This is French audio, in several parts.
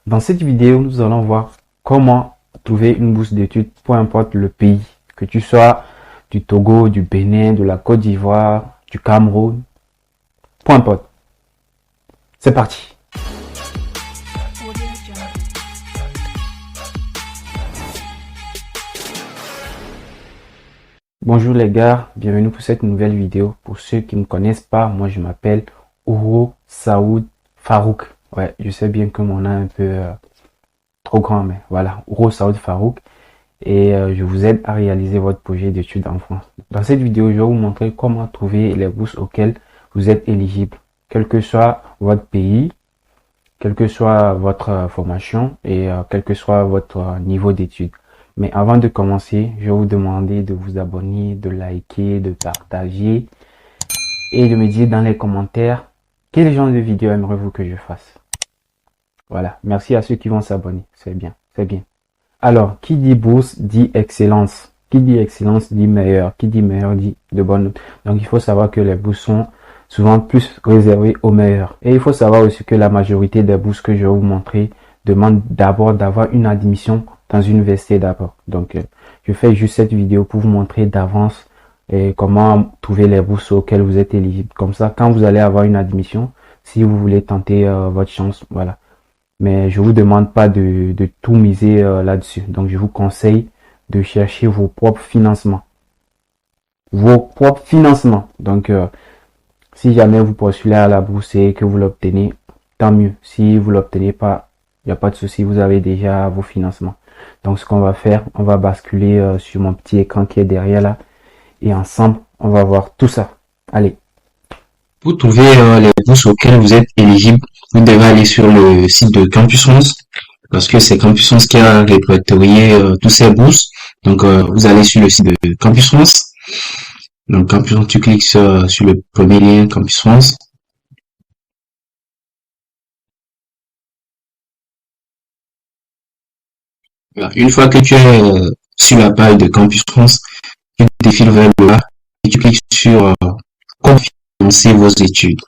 Dans cette vidéo, nous allons voir comment trouver une bourse d'études, peu importe le pays, que tu sois du Togo, du Bénin, de la Côte d'Ivoire, du Cameroun, peu importe. C'est parti. Bonjour les gars, bienvenue pour cette nouvelle vidéo. Pour ceux qui ne me connaissent pas, moi je m'appelle Ouro Saoud Farouk. Ouais, je sais bien que mon nom est un peu trop grand, mais voilà, Ouro Saoud Farouk. Et je vous aide à réaliser votre projet d'études en France. Dans cette vidéo, je vais vous montrer comment trouver les bourses auxquelles vous êtes éligible, quel que soit votre pays, quelle que soit votre formation et quel que soit votre niveau d'études. Mais avant de commencer, je vais vous demander de vous abonner, de liker, de partager et de me dire dans les commentaires quel genre de vidéo aimeriez-vous que je fasse. Voilà, merci à ceux qui vont s'abonner, c'est bien, c'est bien. Alors, qui dit bourse dit excellence. Qui dit excellence dit meilleur. Qui dit meilleur dit de bonnes notes. Donc, il faut savoir que les bourses sont souvent plus réservées aux meilleurs. Et il faut savoir aussi que la majorité des bourses que je vais vous montrer demandent d'abord d'avoir une admission dans une université d'abord. Donc, je fais juste cette vidéo pour vous montrer d'avance comment trouver les bourses auxquelles vous êtes éligible. Comme ça, quand vous allez avoir une admission, si vous voulez tenter votre chance, voilà. Mais je vous demande pas de tout miser là-dessus. Donc, je vous conseille de chercher vos propres financements. Vos propres financements. Donc, si jamais vous postulez à la bourse et que vous l'obtenez, tant mieux. Si vous l'obtenez pas, il n'y a pas de souci, vous avez déjà vos financements. Donc, ce qu'on va faire, on va basculer sur mon petit écran qui est derrière là. Et ensemble, on va voir tout ça. Allez. Pour trouver les bourses auxquelles vous êtes éligible, vous devez aller sur le site de Campus France, parce que c'est Campus France qui a répertorié toutes ces bourses. Donc, vous allez sur le site de Campus France. Donc, Campus France, tu cliques sur le premier lien Campus France. Voilà. Une fois que tu es sur la page de Campus France, tu défiles vers le bas et tu cliques sur comment financer vos études.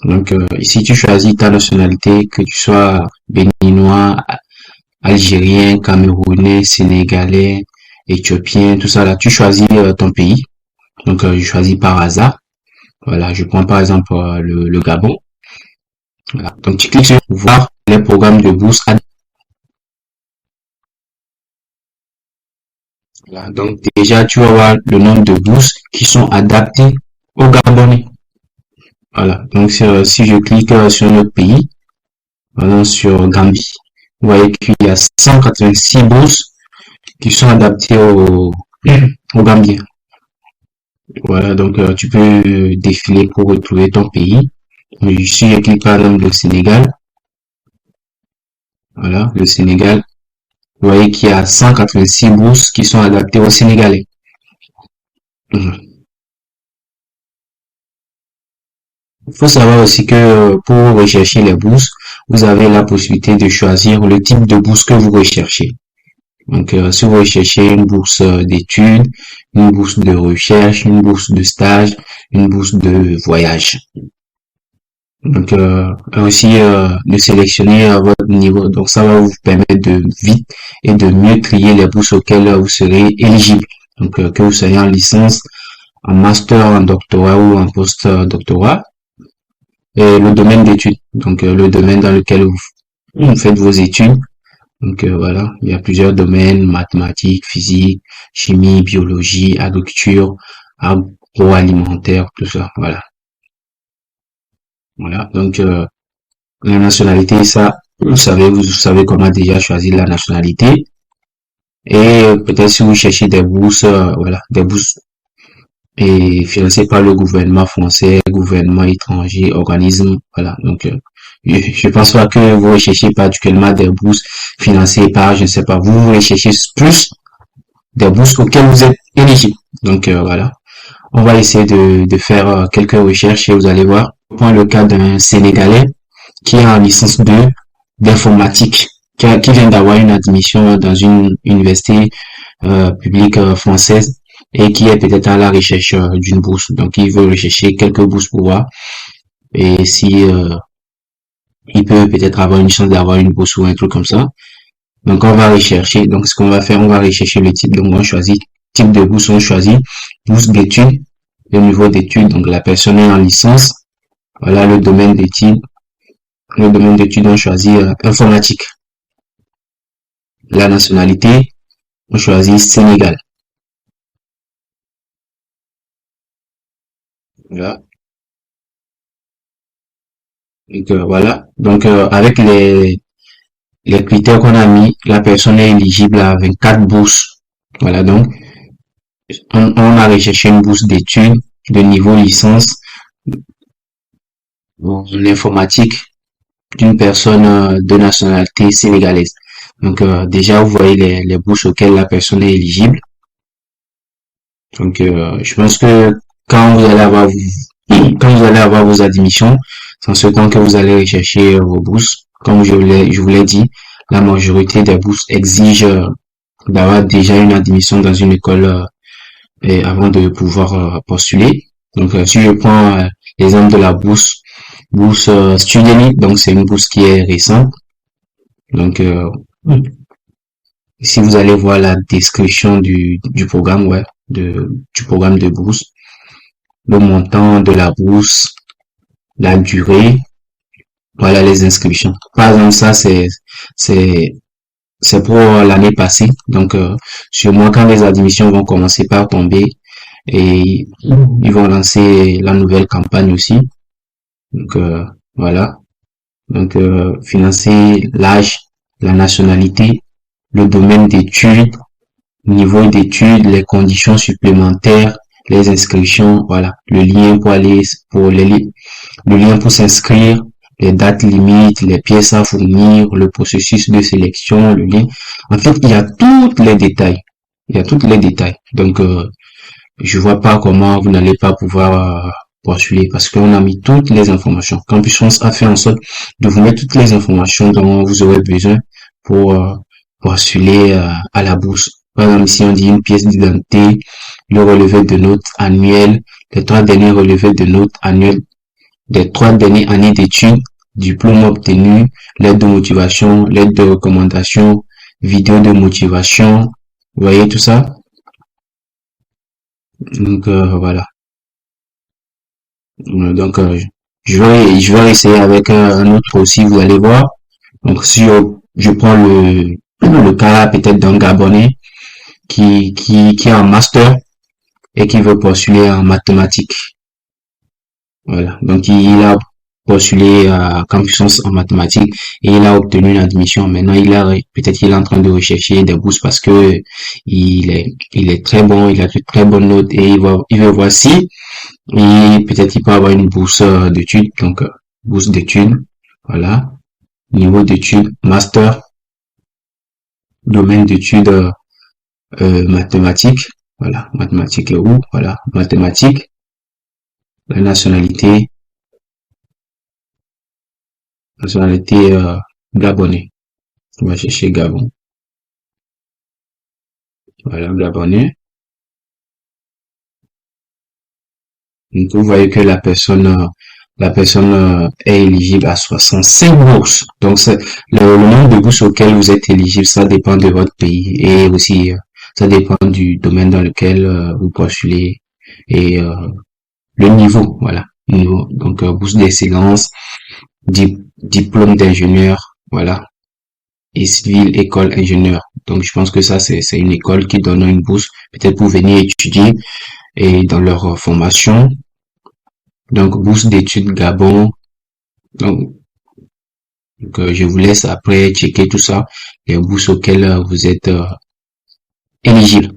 Donc, ici, tu choisis ta nationalité, que tu sois béninois, algérien, camerounais, sénégalais, éthiopien, tout ça là. Tu choisis ton pays. Donc, je choisis par hasard. Voilà, je prends par exemple le Gabon. Voilà. Donc, tu cliques sur voir les programmes de bourse. Voilà. Donc, déjà, tu vas voir le nombre de bourses qui sont adaptées aux Gabonais. Voilà. Donc, si je clique sur notre pays, voilà, sur Gambie, vous voyez qu'il y a 186 bourses qui sont adaptées aux Gambiens. Voilà, donc tu peux défiler pour retrouver ton pays. Ici, je clique par exemple le Sénégal. Voilà, le Sénégal. Vous voyez qu'il y a 186 bourses qui sont adaptées aux Sénégalais. Il faut savoir aussi que pour rechercher les bourses, vous avez la possibilité de choisir le type de bourse que vous recherchez. Donc, si vous recherchez une bourse d'études, une bourse de recherche, une bourse de stage, une bourse de voyage. Donc, aussi de sélectionner votre niveau. Donc, ça va vous permettre de vite et de mieux trier les bourses auxquelles vous serez éligible. Donc, que vous soyez en licence, en master, en doctorat ou en post-doctorat. Et le domaine d'études. Donc, le domaine dans lequel vous faites vos études. Donc, voilà, il y a plusieurs domaines, mathématiques, physique, chimie, biologie, agriculture, agroalimentaire, tout ça, voilà. Voilà, donc la nationalité, ça, vous savez comment déjà choisir la nationalité. Et peut-être si vous cherchez des bourses, voilà, des bourses et financées par le gouvernement français, gouvernement étranger, organisme, voilà. Donc, je pense pas que vous recherchez particulièrement des bourses financées par, je ne sais pas, vous recherchez plus des bourses auxquelles vous êtes éligible. Donc, voilà. On va essayer de faire quelques recherches et vous allez voir. Je prends le cas d'un Sénégalais qui est en licence 2 d'informatique, qui vient d'avoir une admission dans une université publique française et qui est peut-être à la recherche d'une bourse. Donc, il veut rechercher quelques bourses pour voir et si il peut peut-être avoir une chance d'avoir une bourse ou un truc comme ça. Donc, on va rechercher. Donc, ce qu'on va faire, on va rechercher le type. Donc, on choisit type de bourse, on choisit bourse d'études, le niveau d'études. Donc, la personne est en licence. Voilà le domaine d'études. Le domaine d'études, on choisit informatique. La nationalité, on choisit Sénégal. Voilà. Donc, voilà. Donc, avec les critères qu'on a mis, la personne est éligible à 24 bourses. Voilà, donc, on a recherché une bourse d'études de niveau licence en informatique d'une personne de nationalité sénégalaise. Donc, déjà, vous voyez les bourses auxquelles la personne est éligible. Donc, je pense que quand vous allez avoir, quand vous allez avoir vos admissions, c'est en ce temps que vous allez rechercher vos bourses. Comme je vous l'ai dit, la majorité des bourses exigent d'avoir déjà une admission dans une école et avant de pouvoir postuler. Donc, si je prends l'exemple de la bourse Student, donc c'est une bourse qui est récente. Donc, si vous allez voir la description du programme, ouais, du programme de bourse, le montant de la bourse, la durée, voilà les inscriptions. Par exemple, ça c'est pour l'année passée. Donc, sur moi, quand les admissions vont commencer par tomber et ils vont lancer la nouvelle campagne aussi. Donc, voilà. Donc, financer l'âge, la nationalité, le domaine d'études, niveau d'études, les conditions supplémentaires, les inscriptions, voilà. Le lien pour aller, le lien pour s'inscrire, les dates limites, les pièces à fournir, le processus de sélection, le lien. En fait, il y a tous les détails. Il y a tous les détails. Donc, je vois pas comment vous n'allez pas pouvoir postuler parce qu'on a mis toutes les informations. Campus France a fait en sorte de vous mettre toutes les informations dont vous aurez besoin pour postuler à la bourse. Par exemple, ici, on dit une pièce d'identité, le relevé de notes annuel, les 3 derniers relevés de notes annuels des 3 dernières années d'études, diplôme obtenu, lettre de motivation, lettre de recommandation, vidéo de motivation. Vous voyez tout ça? Donc, voilà. Donc, je vais essayer avec un autre aussi, vous allez voir. Donc, si je prends le cas peut-être d'un Gabonais qui est en master et qui veut postuler en mathématiques. Voilà. Donc, il a postulé à Campus France en mathématiques et il a obtenu une admission. Maintenant, peut-être qu'il est en train de rechercher des bourses parce que il est très bon, il a de très bonnes notes et il veut voir si et peut-être il peut avoir une bourse d'études. Donc, bourse d'études. Voilà. Niveau d'études, master, domaine d'études mathématiques. Voilà. Mathématiques est où? Voilà. Mathématiques. La nationalité gabonais. On va chercher Gabon. Voilà, gabonais. Donc, vous voyez que la personne est éligible à 65 bourses. Donc, le nombre de bourses auxquelles vous êtes éligible, ça dépend de votre pays et aussi ça dépend du domaine dans lequel vous postulez et le niveau, voilà, niveau. Donc, bourse d'excellence, diplôme d'ingénieur, voilà, et civil école ingénieur. Donc, je pense que ça, c'est une école qui donne une bourse, peut-être pour venir étudier et dans leur formation. Donc, bourse d'études Gabon. Donc, je vous laisse après checker tout ça, les bourses auxquelles vous êtes éligible.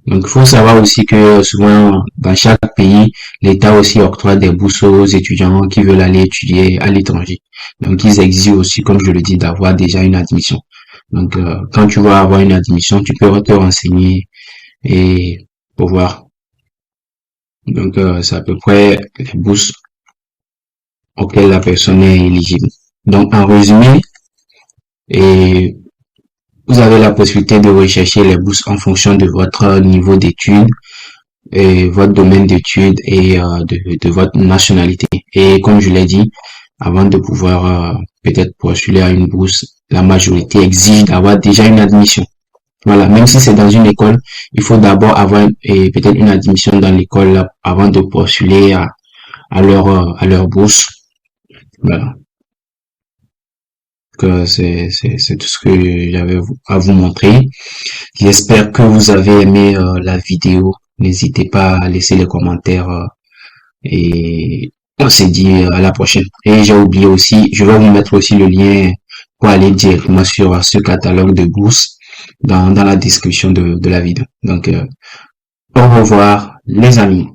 Donc, il faut savoir aussi que souvent, dans chaque pays, l'État aussi octroie des bourses aux étudiants qui veulent aller étudier à l'étranger. Donc, ils exigent aussi, comme je le dis, d'avoir déjà une admission. Donc, quand tu vas avoir une admission, tu peux te renseigner et pouvoir. Donc, c'est à peu près les bourses auxquelles la personne est éligible. Donc, en résumé, et vous avez la possibilité de rechercher les bourses en fonction de votre niveau d'études, et votre domaine d'études et de votre nationalité. Et comme je l'ai dit, avant de pouvoir peut-être postuler à une bourse, la majorité exige d'avoir déjà une admission. Voilà, même si c'est dans une école, il faut d'abord avoir peut-être une admission dans l'école là, avant de postuler à leur bourse. Voilà. Que c'est tout ce que j'avais à vous montrer. J'espère que vous avez aimé la vidéo. N'hésitez pas à laisser les commentaires et on se dit à la prochaine. Et j'ai oublié aussi, je vais vous mettre aussi le lien pour aller directement sur ce catalogue de bourses dans la description de la vidéo. Donc, au revoir les amis.